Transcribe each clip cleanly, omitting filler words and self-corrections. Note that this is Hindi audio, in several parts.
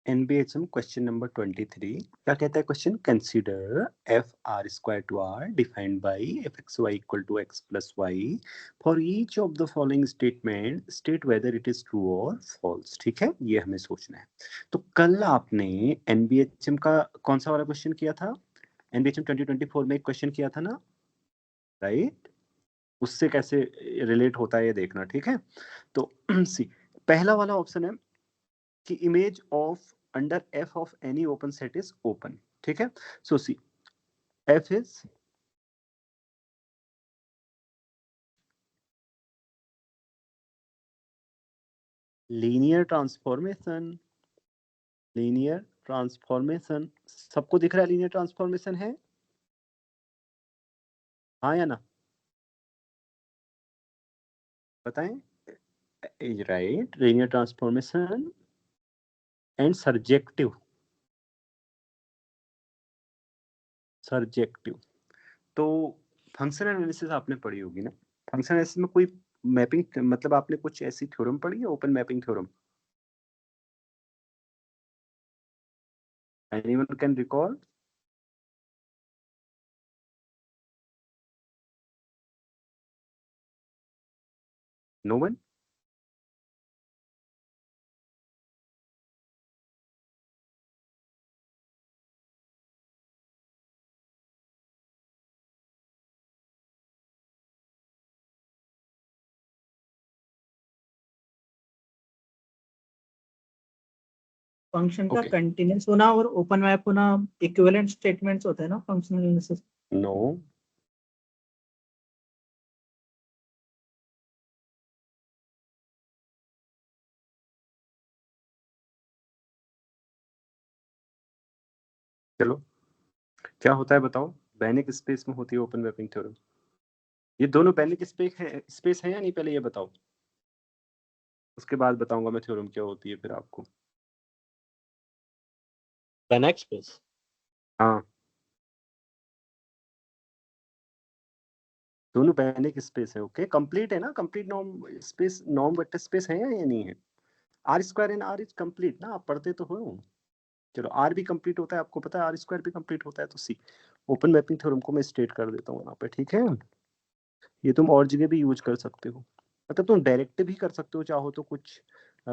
NBHM क्वेश्चन नंबर 23 क्या कहता है question? Consider f R square to R defined by f x y equal to x plus y for each of the following statement state whether it is true और फॉल्स। ठीक है, ये हमें सोचना है। तो कल आपने एनबीएचएम का कौन सा वाला क्वेश्चन किया था? एनबीएचएम 2024 में एक क्वेश्चन किया था ना, राइट? उससे कैसे रिलेट होता है ये देखना, ठीक है? तो सी पहला वाला ऑप्शन है कि image of under f of any open set is open. ठीक है, so see f is linear transformation. Linear transformation सबको दिख रहा है? लीनियर ट्रांसफॉर्मेशन है, हाँ या ना? बताएं। Is right, linear transformation and surjective. Surjective तो फंक्शन एनालिसिस आपने पढ़ी होगी ना? फंक्शन एनालिसिस में कोई मैपिंग, मतलब आपने कुछ ऐसी थ्योरम पढ़ी है, open mapping theorem? Anyone can recall? No one? Function का Okay. कंटिन्यूस होना और ओपन मैप होना इक्विवेलेंट स्टेटमेंट्स होते हैं ना फंक्शनल एनालिसिस? नो। चलो क्या होता है बताओ? बैनिक स्पेस में होती है ओपन मैपिंग थ्योरम। ये दोनों बैनिक स्पेस है या नहीं, पहले ये बताओ, उसके बाद बताऊंगा मैं थ्योरम क्या होती है फिर आपको। Banach space. हाँ, दोनों बैनिक स्पेस है। ओके, कंप्लीट है ना? Complete norm space, norm vector space है या नहीं है? R square and R is complete ना, आप पढ़ते तो हो। चलो आर भी कंप्लीट होता है, आपको पता है आर स्क्वायर भी कंप्लीट होता है। तो सी ओपन मैपिंग थ्योरम को मैं स्टेट कर देता हूँ यहाँ पे, ठीक है? ये तुम और जगह भी यूज कर सकते हो, मतलब तुम डायरेक्ट भी कर सकते हो चाहो तो, कुछ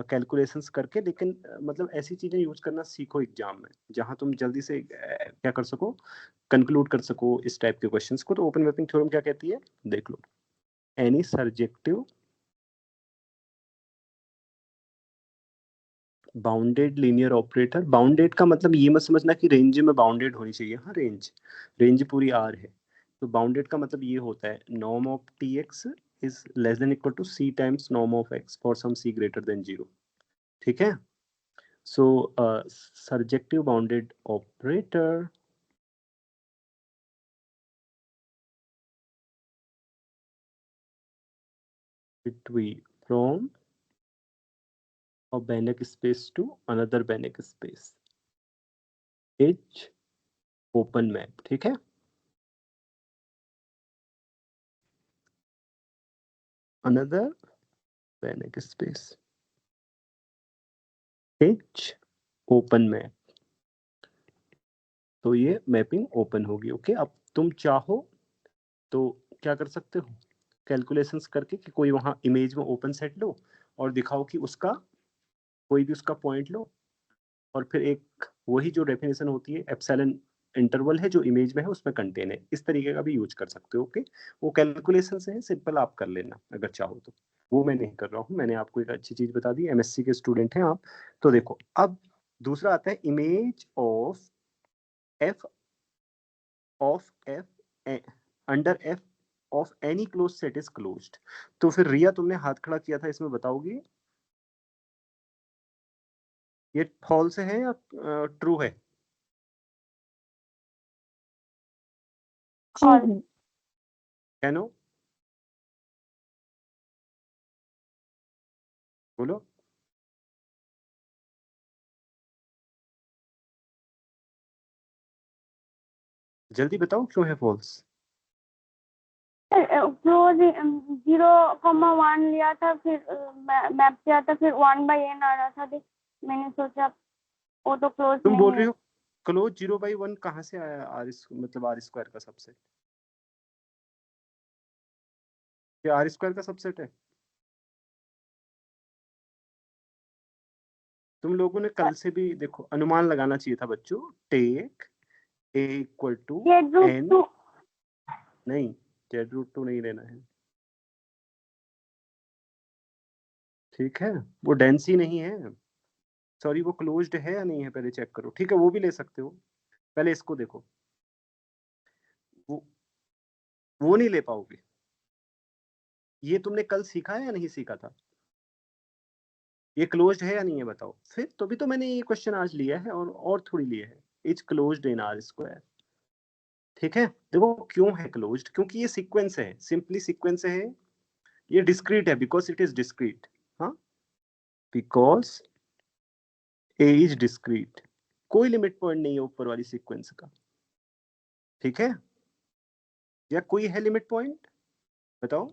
कैलकुलेशंस करके। लेकिन मतलब ऐसी चीजें यूज करना सीखो एग्जाम में जहां तुम जल्दी से क्या कर सको, कंक्लूड कर सको इस टाइप के क्वेश्चंस को। तो ओपन मैपिंग थ्योरम क्या कहती है, देख लो। Any surjective bounded linear operator. Bounded का मतलब ये मत समझना कि रेंज में बाउंडेड होनी चाहिए। हाँ, रेंज रेंज पूरी आर है। तो बाउंडेड का मतलब ये होता है norm of T x is less than equal to c times norm of x for some c greater than 0। ठीक है, so surjective bounded operator between from a Banach space to another Banach space is open map। ठीक है, another Banach space is open map। तो ये मैपिंग ओपन होगी। ओके, अब तुम चाहो तो क्या कर सकते हो, कैलकुलेशंस करके कि कोई वहां इमेज में ओपन सेट लो और दिखाओ कि उसका कोई भी उसका पॉइंट लो, और फिर एक वही जो डेफिनेशन होती है एप्सिलॉन इंटरवल है जो इमेज में है उसमें कंटेन है, इस तरीके का भी यूज कर सकते हो। ओके, वो कैलकुलेशन है, सिंपल आप कर लेना अगर चाहो तो। वो मैं नहीं कर रहा हूँ, मैंने आपको एक अच्छी चीज बता दी, एमएससी के स्टूडेंट हैं आप। तो देखो अब दूसरा आता है image of F F under f of any close set is closed. तो फिर रिया तुमने हाथ खड़ा किया था, इसमें बताओगी ये फॉल्स है या ट्रू है? कैनो बोलो। जल्दी बताओ क्यों है फॉल्स? क्लोज 0,1 लिया था, फिर मैप किया था, फिर 1/n आ रहा था। मैंने सोचा वो तो क्लोज तुम बोल नहीं रही है। हो क्लोज 0/1 कहाँ से आया? मतलब आर स्क्वायर का सबसेट, क्या आर स्क्वायर का सबसेट है? तुम लोगों ने कल से भी देखो अनुमान लगाना चाहिए था बच्चों। Take a equal to n, Z√2 नहीं Z√2 नहीं लेना है, ठीक है? वो डेंसी नहीं है, सॉरी वो क्लोज्ड है या नहीं है पहले चेक करो, ठीक है? वो भी ले सकते हो, पहले इसको देखो। वो नहीं ले पाओगे, ये तुमने कल सीखा है या नहीं सीखा था? ये क्लोज्ड है या नहीं है बताओ फिर, तो भी तो मैंने ये क्वेश्चन आज लिया है और थोड़ी लिया है। It's closed in are square, ठीक है? देखो क्यों है क्लोज्ड, क्योंकि ये सीक्वेंस है, सिंपली सीक्वेंस है। ये डिस्क्रीट है बिकॉज इट इज डिस्क्रीट, हाँ, बिकॉज ए इज डिस्क्रीट, कोई लिमिट पॉइंट नहीं है ऊपर वाली सीक्वेंस का, ठीक है? या कोई है लिमिट पॉइंट बताओ,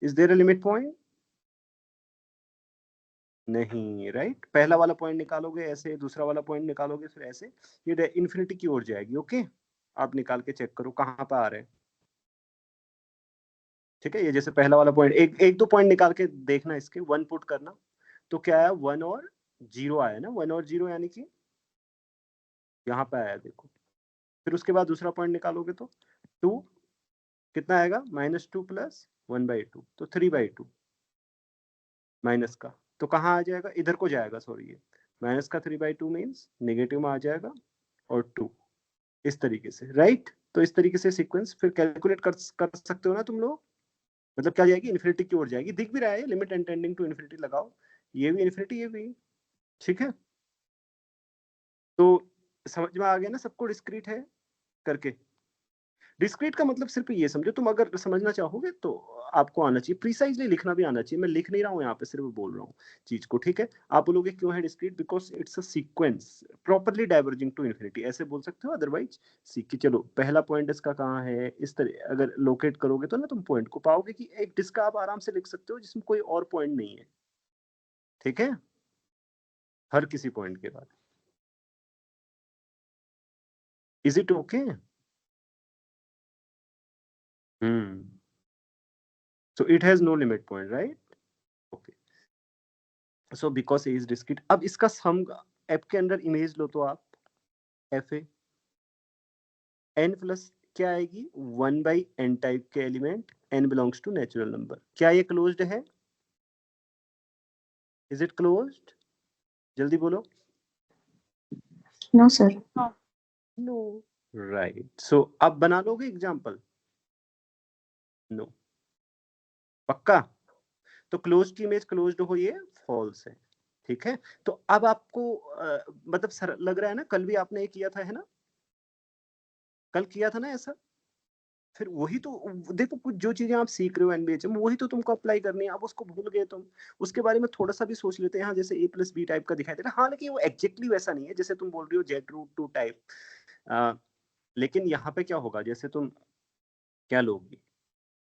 is there a limit point? नहीं, राइट? पहला वाला पॉइंट निकालोगे ऐसे, दूसरा वाला पॉइंट निकालोगे फिर ऐसे, ये इन्फिनिटी की ओर जाएगी। ओके, आप निकाल के चेक करो कहाँ पे आ रहे हैं, ठीक है? ये जैसे पहला वाला पॉइंट, एक दो पॉइंट निकाल के देखना, इसके 1 पुट करना, तो क्या आया? 1 और 0 आया ना, 1 और 0 यानी कि यहाँ पे आया देखो। फिर उसके बाद दूसरा पॉइंट निकालोगे तो 2 कितना आएगा? -2 प्लस 1/2, तो 3/2 माइनस का, तो कहाँ आ जाएगा? इधर को जाएगा, सॉरी, ये माइनस का 3/2 मीन्स नेगेटिव में आ जाएगा, और 2 इस तरीके से, राइट? तो इस तरीके से सीक्वेंस फिर कैलकुलेट कर सकते हो ना तुम लोग। मतलब क्या जाएगी? इन्फिनिटी की ओर जाएगी, दिख भी रहा है, limit and tending to infinity लगाओ, ये भी इन्फिनिटी, ये भी, ठीक है? तो समझ में आ गया ना सबको डिस्क्रीट है करके? डिस्क्रीट का मतलब सिर्फ ये समझो, तुम अगर समझना चाहोगे तो आपको आना चाहिए, प्रिसाइजली लिखना भी आना चाहिए। मैं लिख नहीं रहा हूँ यहाँ पे, सिर्फ बोल रहा हूँ चीज को, ठीक है? आप बोलोगे क्यों है discrete? Because it's a sequence properly diverging to infinity, ऐसे बोल सकते हो। अदरवाइज सीख के चलो, पहला पॉइंट इसका कहाँ है, इस तरह अगर लोकेट करोगे तो ना तुम पॉइंट को पाओगे कि एक डिस्क आप आराम से लिख सकते हो जिसमें कोई और पॉइंट नहीं है, ठीक है? हर किसी पॉइंट के बाद। Is it okay? So it has no limit point, right? Okay. So because A is discrete, अब इसका सम एफ के अंदर इमेज लो तो आप एफ ए एन प्लस क्या आएगी? 1/n टाइप के element, n belongs to natural number. क्या ये क्लोज्ड है? Is it closed? जल्दी बोलो। No sir. No, right. So अब बना लोगे एग्जाम्पल? नो, पक्का? तो क्लोज की इमेज क्लोज्ड हो, ये फॉल्स है, ठीक है? तो अब आपको मतलब सर लग रहा है ना, कल भी आपने ये किया था, है ना? कल किया था ना ऐसा? फिर वही तो, देखो कुछ जो चीजें आप सीख रहे हो एनबीएच में, वही तो तुमको अप्लाई करनी है। आप उसको भूल गए तुम, उसके बारे में थोड़ा सा भी सोच लेते हैं। यहाँ जैसे a+b टाइप का दिखाई दे रहा है, हाँ, लेकिन वो एग्जैक्टली वैसा नहीं है जैसे तुम बोल रही हो Z√2 टाइप। लेकिन यहाँ पे क्या होगा, जैसे तुम क्या लोगी,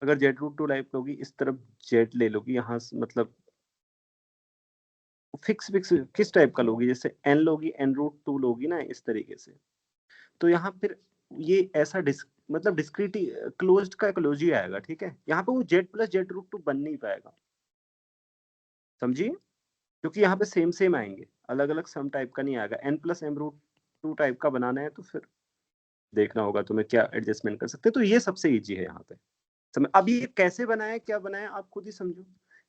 अगर Z√2 टाइप लोगी, इस तरफ Z ले लोगी, यहाँ मतलब फिक्स फिक्स किस टाइप का लोगी, जैसे n लोगी, n√2 लोगी ना, इस तरीके से। तो यहाँ फिर ये ऐसा मतलब डिस्क्रीट क्लोज्ड का क्लोज ही आएगा, ठीक है? यहाँ पे वो Z+Z√2 बन नहीं पाएगा, समझिए? क्योंकि यहाँ पे सेम सेम आएंगे, अलग अलग सम टाइप का नहीं आएगा। n+m√2 टाइप का बनाना है तो फिर देखना होगा तुम्हें क्या एडजस्टमेंट कर सकते हैं। तो ये सबसे इजी है यहाँ पे समझ। अब ये कैसे बनाया, क्या बनाया, आप खुद ही समझो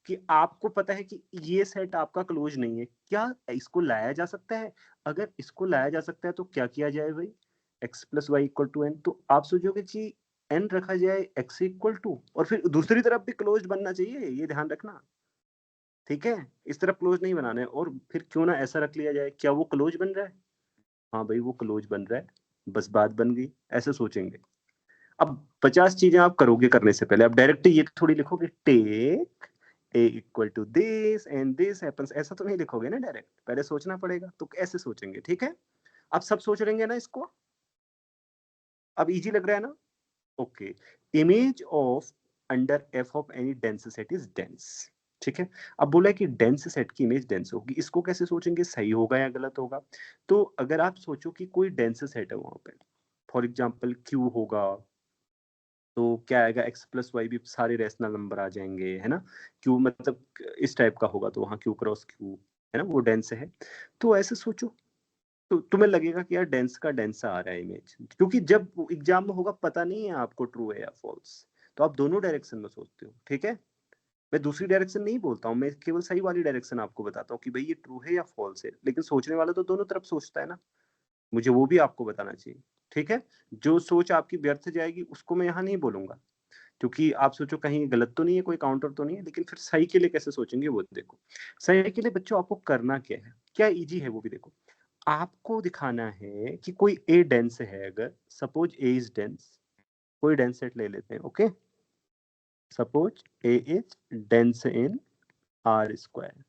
कि आपको पता है कि ये सेट आपका क्लोज नहीं है, क्या इसको लाया जा सकता है? अगर इसको लाया जा सकता है तो क्या किया जाए भाई? x+y=n, तो आप सोचोगे कि n रखा जाए x=2, और फिर दूसरी तरफ भी क्लोज बनना चाहिए, ये ध्यान रखना, ठीक है? इस तरफ क्लोज नहीं बनाना है। और फिर क्यों ना ऐसा रख लिया जाए, क्या वो क्लोज बन रहा है? हाँ भाई वो क्लोज बन रहा है, बस बात बन गई, ऐसे सोचेंगे। अब 50 चीजें आप करोगे करने से पहले, आप डायरेक्ट ये थोड़ी लिखोगे take a=this and this happens, ऐसा तो नहीं लिखोगे ना डायरेक्ट, पहले सोचना पड़ेगा। तो ऐसे सोचेंगे, ठीक है? अब सब सोच लेंगे ना इसको, अब इजी लग रहा है ना? Okay, image of under f of any dense set is dense, ठीक है। अब बोला है कि डेंस सेट की इमेज डेंस होगी, इसको कैसे सोचेंगे, सही होगा या गलत होगा? तो अगर आप सोचो कि कोई डेंस सेट है वहां पे, फॉर एग्जाम्पल क्यू होगा, तो क्या आएगा, एक्स प्लस वाई भी सारे रैशनल नंबर आ जाएंगे, है ना। क्यू मतलब इस टाइप का होगा, तो वहाँ क्यू क्रॉस क्यू, है ना, वो डेंस है। तो ऐसे सोचो, तो तुम्हें लगेगा कि यार डेंस का डेंस आ रहा है इमेज, क्योंकि जब एग्जाम में होगा पता नहीं है आपको ट्रू है या फॉल्स, तो आप दोनों डायरेक्शन में सोचते हो, ठीक है। मैं दूसरी डायरेक्शन नहीं बोलता हूँ, मैं केवल सही वाली डायरेक्शन आपको बताता हूँ कि भाई ये ट्रू है या फॉल्स है, लेकिन सोचने वाला तो दोनों तरफ सोचता है ना, मुझे वो भी आपको बताना चाहिए, ठीक है। जो सोच आपकी व्यर्थ जाएगी उसको मैं यहाँ नहीं बोलूंगा, क्योंकि आप सोचो कहीं गलत तो नहीं है, कोई काउंटर तो नहीं है, लेकिन फिर सही के लिए कैसे सोचेंगे वो देखो। सही के लिए बच्चों आपको करना क्या है, क्या इजी है वो भी देखो। आपको दिखाना है कि कोई ए डेंस है, अगर सपोज ए इज डेंस, कोई डेंस सेट ले लेते हैं, okay. Suppose A is dense in are square,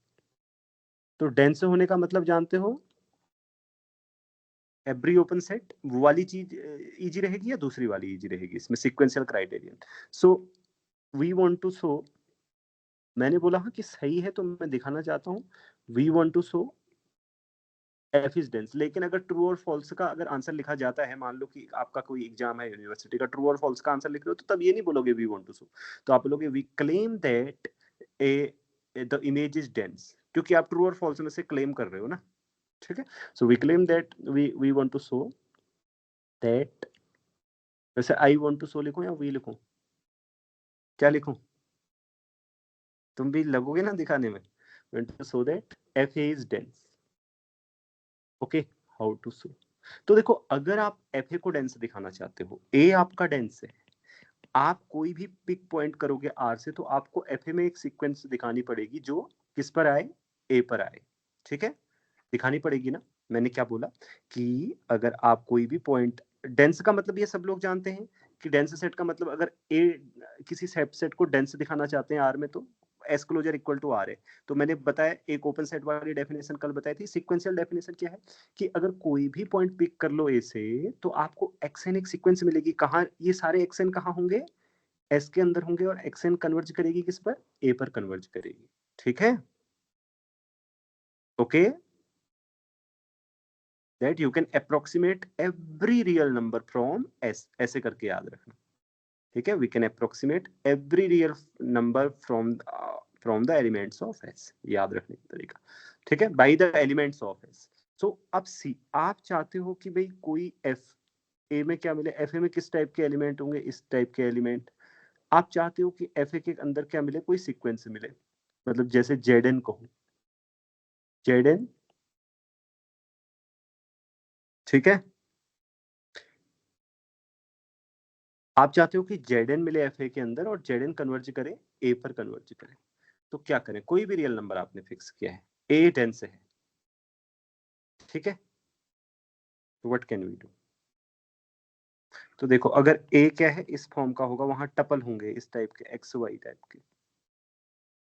तो डेंस होने का मतलब जानते हो, एवरी ओपन सेट, वो वाली चीज इजी रहेगी या दूसरी वाली इजी रहेगी, इसमें sequential criterion. So we want to show, मैंने बोला हाँ कि सही है, तो मैं दिखाना चाहता हूँ we want to show f is dense. लेकिन अगर ट्रू और फॉल्स का अगर आंसर लिखा जाता है, मान लो कि आपका कोई एग्जाम है यूनिवर्सिटी का, ट्रू और फॉल्स का आंसर लिख रहे हो, तो तब ये नहीं बोलोगे वी वांट टू शो, तो आप बोलोगे we claim that A the image is dense, क्योंकि आप ट्रू और फॉल्स में से क्लेम कर रहे हो ना, ठीक है। So we claim that we want to show that, वैसे आई वांट टू शो लिखूं या वी लिखूं, क्या लिखूं, तुम भी लगोगे ना दिखाने में, want to show that f is dense, okay. How to show, तो देखो अगर आप एफ ए को डेंस दिखाना चाहते हो, ए आपका डेंस है, आप कोई भी पिक पॉइंट करोगे आर से, तो आपको एफ ए में एक सीक्वेंस दिखानी पड़ेगी जो किस पर आए, ए पर आए, ठीक है, दिखानी पड़ेगी ना। मैंने क्या बोला कि अगर आप कोई भी पॉइंट, डेंस का मतलब ये सब लोग जानते हैं कि डेंस सेट का मतलब, अगर ए किसी सेट को डेंस दिखाना चाहते हैं आर में, तो S closure equal to R है। तो मैंने बताया एक ओपन सेट वाली डेफिनेशन कल बताई थी, सीक्वेंशियल डेफिनेशन क्या है कि अगर कोई भी पॉइंट पिक कर लो ए से, तो आपको एक्सएन एक सीक्वेंस मिलेगी, कहाँ ये सारे एक्सएन कहाँ होंगे, एस के अंदर होंगे, और एक्सएन कन्वर्ज करेगी किस पर, ए पर कन्वर्ज करेगी, ठीक है, okay. that you can approximate every real number from S, ऐसे करके याद रखना, ठीक है। we can approximate every real number from the elements of S, याद रखने का तरीका, ठीक है, by the elements of S। so अब C, आप चाहते हो कि भाई कोई F A में क्या मिले, FA में किस टाइप के एलिमेंट होंगे, इस टाइप के एलिमेंट। आप चाहते हो कि FA के अंदर क्या मिले, कोई सीक्वेंस मिले, मतलब जैसे Zn कहो, Zn, ठीक है। आप चाहते हो कि Zn मिले FA के अंदर और Zn कन्वर्ज करे A पर कन्वर्ज करे, तो क्या करें, कोई भी रियल नंबर आपने फिक्स किया है, A डेंस है, ठीक है, तो व्हाट कैन वी डू। तो देखो अगर A क्या है, इस फॉर्म का होगा, वहां टपल होंगे इस टाइप के, एक्स वाई टाइप के,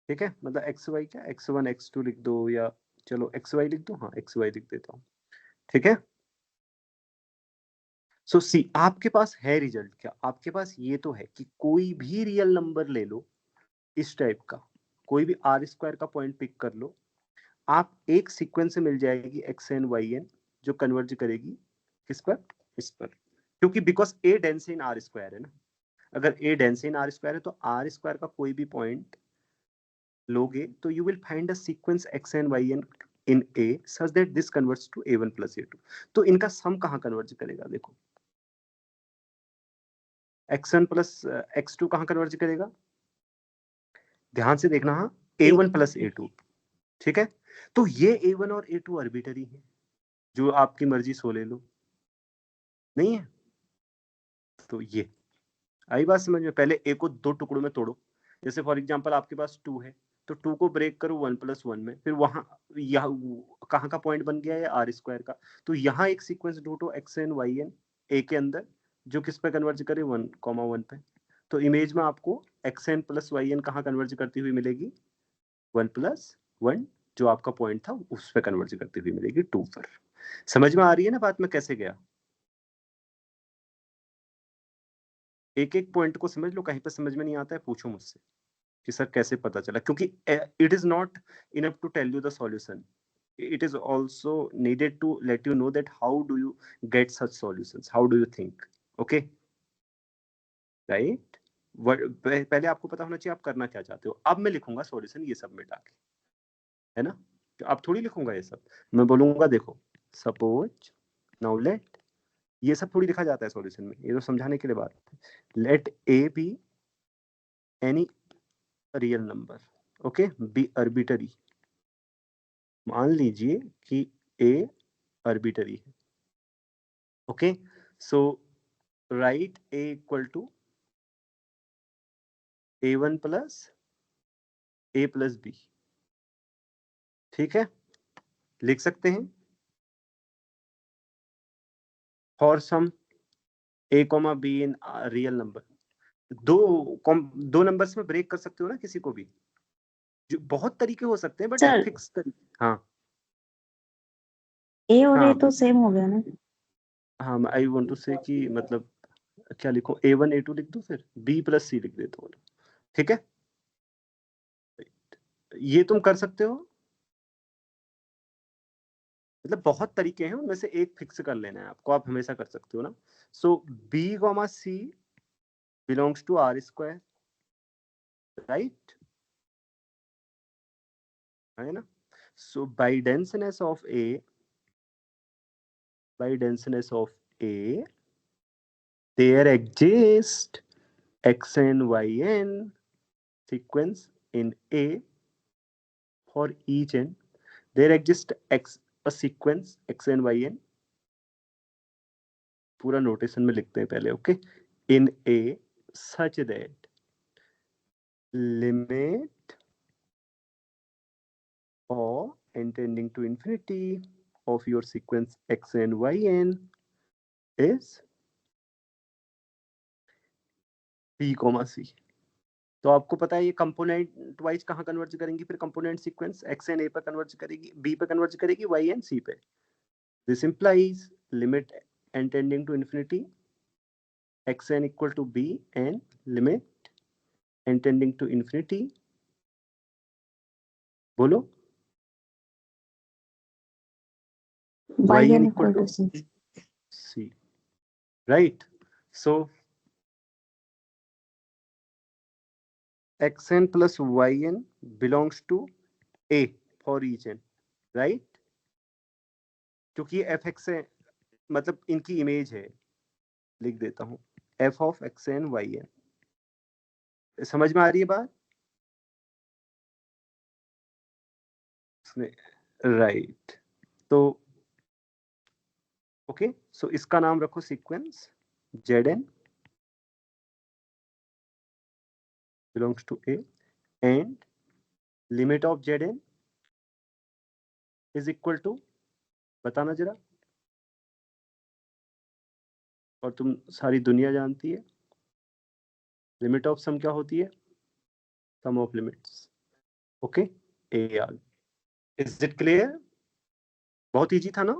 ठीक है, मतलब एक्स वाई क्या, x1 x2 लिख दो, या चलो एक्स वाई लिख दो, हाँ एक्स वाई लिख देता हूँ, ठीक है। सो सी, आपके पास है रिजल्ट क्या, आपके पास ये तो है कि कोई भी रियल नंबर ले लो इस टाइप का, कोई भी आर स्क्वायर का पॉइंट पिक कर लो, आप एक सीक्वेंस से मिल जाएगी एक्स एन वाई एन, जो कन्वर्ज करेगी किस पर, इस पर, क्योंकि because A dense in are square है ना, अगर ए डेंस इन आर स्क्वायर है, तो आर स्क्वायर का कोई भी पॉइंट लोगे, तो you will find a sequence x n y n in A such that this converts to a1 plus a2। तो इनका सम कहाँ कन्वर्ज करेगा, देखो x1 प्लस x2 कहाँ कन्वर्ज करेगा, ध्यान से देखना, हाँ a1 प्लस a2, ठीक है। तो ये a1 और a2 आर्बिटरी है, जो आपकी मर्जी सो ले लो, नहीं है, तो ये आई बात समझ में। पहले ए को दो टुकड़ों में तोड़ो, जैसे फॉर एग्जांपल आपके पास 2 है, तो 2 को ब्रेक करो 1 प्लस 1 में, फिर वहां कहाँ का पॉइंट बन गया है, आर स्क्वायर का, तो यहाँ एक सीक्वेंस ढूंढो x n y n A के अंदर, जो किस पे कन्वर्ज करे 1,1 पे, तो इमेज में आपको x n plus y n कहाँ कन्वर्ज करती हुई मिलेगी, 1 प्लस 1, जो आपका पॉइंट था उस पर कन्वर्ज करती हुई मिलेगी 2 पर। समझ में आ रही है ना बात, मैं कैसे गया, एक एक पॉइंट को समझ लो, कहीं पर समझ में नहीं आता है पूछो मुझसे। कि सर कैसे पता चला, क्योंकि it is not enough to tell you the solution, it is also needed to let you know that how do you get such solutions, how do you think. Okay, right? पहले आपको पता होना चाहिए आप करना क्या चाहते हो. अब मैं लिखूंगा सॉल्यूशन ये सब मिटा के, है ना? तो अब थोड़ी लिखूंगा ये सब, मैं बोलूंगा देखो सपोज नाउ लेट, ये सब थोड़ी लिखा जाता है सॉल्यूशन में, ये तो समझाने के लिए बात है. Let a b any real number, okay, b arbitrary. मान लीजिए कि ए आर्बिट्ररी है. Okay, so write a equal to a1 plus a plus b. ठीक है, लिख सकते हैं. For some a comma b in real number, दो नंबर्स में ब्रेक कर सकते हो ना किसी को भी, जो बहुत तरीके हो सकते हैं बट सर फिक्स तरीके. हाँ ए और ए हाँ तो सेम हो गया ना। हाँ, आई वांट टू से कि मतलब क्या लिखूं, a1 a2 लिख दूं, फिर b प्लस सी लिख देता हूं. ठीक है, ये तुम कर सकते हो. मतलब बहुत तरीके हैं, उनमें से एक फिक्स कर लेना है आपको, आप हमेशा कर सकते हो ना. So b comma c belongs to R square, right, है ना? So by denseness of a, by denseness of A, there exist xn yn sequence in A. For each n there exists a sequence xn yn, पूरा नोटेशन में लिखते हैं पहले. Okay, in A such that limit or n tending to infinity of your sequence xn yn is b, c. तो आपको पता है ये कंपोनेंट वाइज कहाँ कन्वर्ज करेंगी, फिर component sequence x n a पर कन्वर्ज करेगी, बी पर कन्वर्ज करेगी, वाई एन सी पे. This implies limit n tending to infinity x n equal to b and limit n tending to infinity, बोलो, y n equal to c. Right, so xn plus yn belongs to a for each n, right? क्योंकि ये fx है, मतलब इनकी इमेज है, लिख देता हूं f of xn yn. समझ में आ रही है बात? राइट, तो ओके, सो इसका नाम रखो sequence Zn belongs to A and limit of Zn is equal to, बताना जरा, और तुम सारी दुनिया जानती है लिमिट ऑफ सम क्या होती है, sum of limits. Okay, A R. Is it clear? बहुत इजी था ना,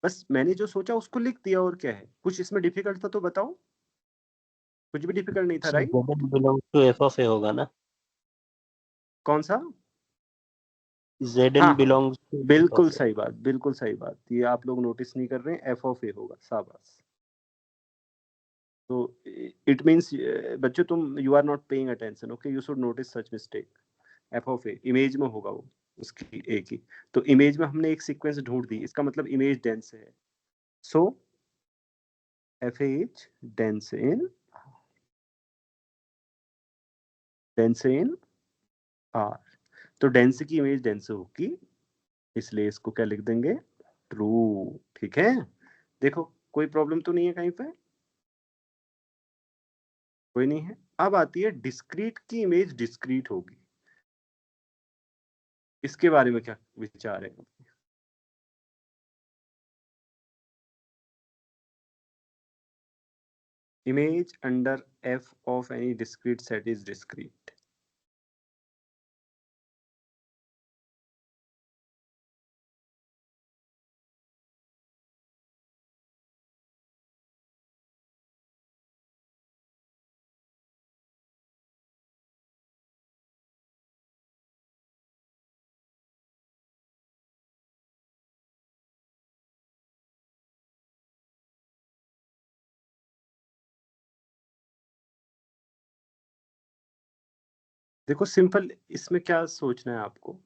बस मैंने जो सोचा उसको लिख दिया, और क्या है, कुछ इसमें डिफिकल्ट था तो बताओ. कुछ भी डिफिकल्ट नहीं था, right? Belong to f of A होगा ना, कौन सा? जेड हाँ एन बिलोंग्स टू, बिल्कुल सही बात, बिल्कुल सही बात. ये आप लोग नोटिस नहीं कर रहे हैं, एफ ऑफ ए होगा. शाबाश. तो इट मींस बच्चों तुम you are not paying attention. Okay, you should notice such mistake. F of A image में होगा वो, उसकी ए की. तो इमेज में हमने एक सीक्वेंस ढूंढ दी, इसका मतलब इमेज डेंस है. So f is dense in R. तो डेंस की इमेज डेंस होगी, इसलिए इसको क्या लिख देंगे, ट्रू. ठीक है, देखो कोई प्रॉब्लम तो नहीं है कहीं पे, कोई नहीं है. अब आती है डिस्क्रीट की इमेज डिस्क्रीट होगी, इसके बारे में क्या विचार है? Image under f of any discrete set is discrete. देखो सिंपल, इसमें क्या सोचना है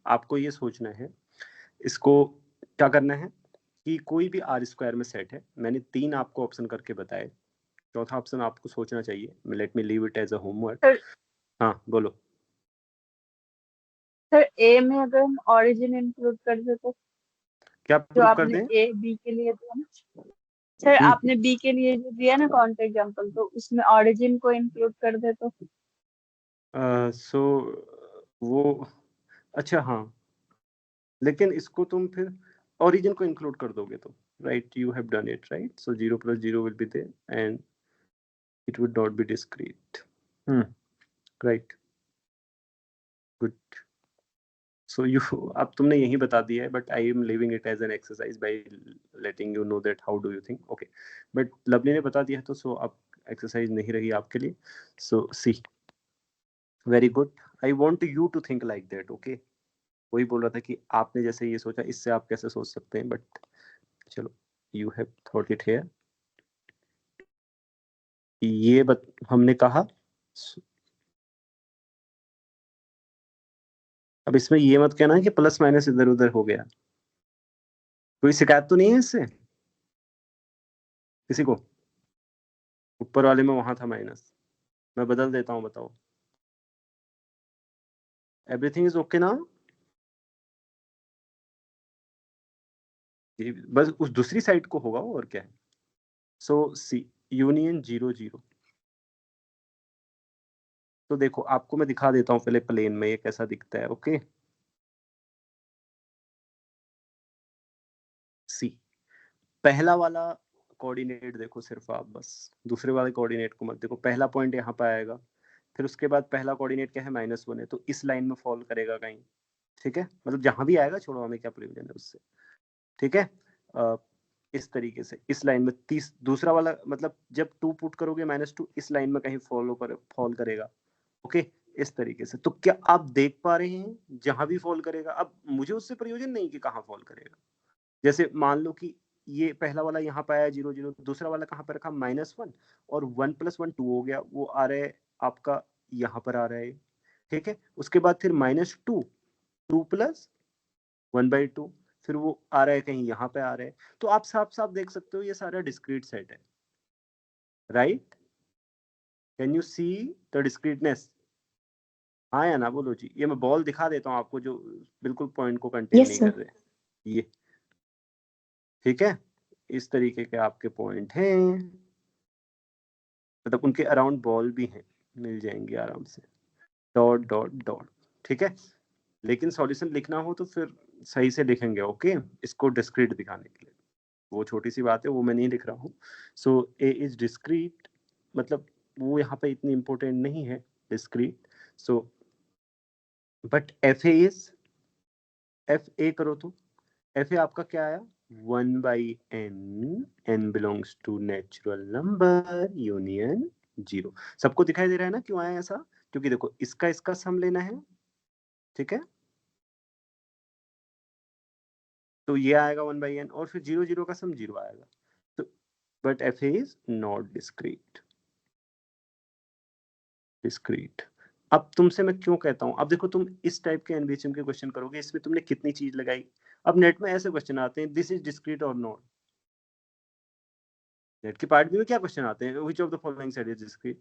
आपको ये सोचना है, इसको क्या करना है कि कोई भी आर स्क्वायर में सेट है, मैंने 3 आपको ऑप्शन करके बताए, चौथा ऑप्शन आपको सोचना चाहिए, let me leave it as a homework. Sir हाँ बोलो। सर ए में अगर हम ऑरिजिन इंक्लूड कर दे तो, क्या जो प्रूव कर आपने दें? ए बी के लिए दिया ना सर, आपने बी के लिए जो दिया ना काउंटर एग्जांपल, तो उसमें ऑरिजिन को इंक्लूड कर दे तो। सो वो अच्छा हाँ, लेकिन इसको तुम फिर ओरिजिन को इंक्लूड कर दोगे तो, right, you have done it right, so 0 + 0 will be there and it would not be discrete. Right, good. So you अब तुमने यही बता दिया है, but I am living it as an exercise by letting you know that how do you think. Okay, but Lovely ने बता दिया है तो सो अब एक्सरसाइज नहीं रही आपके लिए। So see, very good, I want you to think like that. Okay, वही बोल रहा था कि आपने जैसे ये सोचा, इससे आप कैसे सोच सकते हैं, बट चलो, you have thought it here. ये हमने कहा, अब इसमें ये मत कहना कि प्लस माइनस इधर उधर हो गया। कोई शिकायत तो नहीं है इससे किसी को? ऊपर वाले में वहां था माइनस, मैं बदल देता हूं, बताओ। एवरीथिंग इज ओके ना? बस उस दूसरी साइड को होगा और क्या है। सो सी, यूनियन 0 0। तो देखो आपको मैं दिखा देता हूं पहले प्लेन में ये कैसा दिखता है। ओके, सी, पहला वाला कोऑर्डिनेट देखो सिर्फ आप, बस दूसरे वाले कोऑर्डिनेट को मत देखो। पहला पॉइंट यहाँ पे आएगा, फिर उसके बाद पहला कोऑर्डिनेट क्या है, -1 है, तो इस लाइन में फॉल करेगा कहीं। ठीक है, मतलब जहां भी आएगा, छोड़ो हमें क्या प्रिविजन है उससे। ठीक है, इस तरीके से इस लाइन में दूसरा वाला, मतलब जब 2 पुट करोगे -2, इस लाइन में कहीं फॉल करेगा। ओके, इस तरीके से। तो क्या आप देख पा रहे हैं जहां भी फॉल करेगा? अब मुझे उससे प्रयोजन नहीं कि कहाँ फॉल करेगा। जैसे मान लो कि ये पहला वाला यहाँ पे आया 0 0, दूसरा वाला कहाँ पे रखा, -1, और 1 + 1 2 हो गया, वो आ रहा है आपका यहाँ पर आ रहा है। ठीक है, उसके बाद फिर -2, 2 + 1/2, फिर वो आ रहा है कहीं यहाँ पे आ रहा है। तो आप साफ साफ देख सकते हो ये सारा डिस्क्रीट सेट है, right? Can you see the discreteness? हाँ या ना बोलो जी। ये मैं बॉल दिखा देता हूँ आपको जो बिल्कुल पॉइंट को कंटेन नहीं कर रहे। ये ठीक है, इस तरीके के आपके पॉइंट हैं, मतलब उनके अराउंड बॉल भी हैं, मिल जाएंगे आराम से, डॉट डॉट डॉट। ठीक है, लेकिन सॉल्यूशन लिखना हो तो फिर सही से लिखेंगे। ओके, इसको डिस्क्रीट दिखाने के लिए, वो छोटी सी बात है, वो मैं नहीं लिख रहा हूँ। सो ए इज डिस्क्रीट, मतलब वो यहाँ पे इतनी इंपॉर्टेंट नहीं है discrete. So but f A is, f A करो तो एफ ए आपका क्या आया, 1/n, n belongs to natural number union 0। सबको दिखाई दे रहा है ना क्यों आया ऐसा? क्योंकि देखो इसका सम लेना है। ठीक है, तो ये आएगा 1/n, और फिर 0 0 का सम 0 आएगा। तो but f A is not discrete. अब तुमसे मैं क्यों कहता हूं, अब देखो तुम इस टाइप के एनबीएचएम के क्वेश्चन करोगे, इसमें तुमने कितनी चीज लगाई। अब नेट में ऐसे क्वेश्चन आते हैं, दिस इज डिस्क्रीट और नॉट। नेट के पार्ट बी में क्या क्वेश्चन आते हैं, which of the following set is discrete,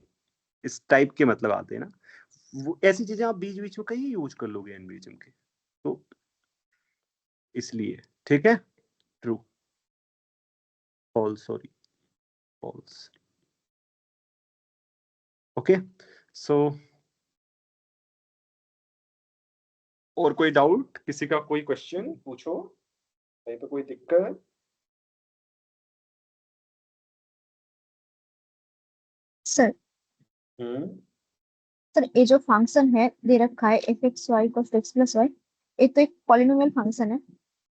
इस टाइप के मतलब आते हैं ना। वो ऐसी चीजें आप बीच बीच में कहीं यूज कर लोगे एनबीएचएम के, तो इसलिए। ठीक है, true, false, sorry, false. Okay, so और कोई डाउट किसी का, कोई क्वेश्चन पूछो, कहीं पे कोई दिक्कत? सर सर ये जो फंक्शन है दे रखा है f(x, y) = x + y, ये तो एक पॉलिनोमियल फंक्शन है।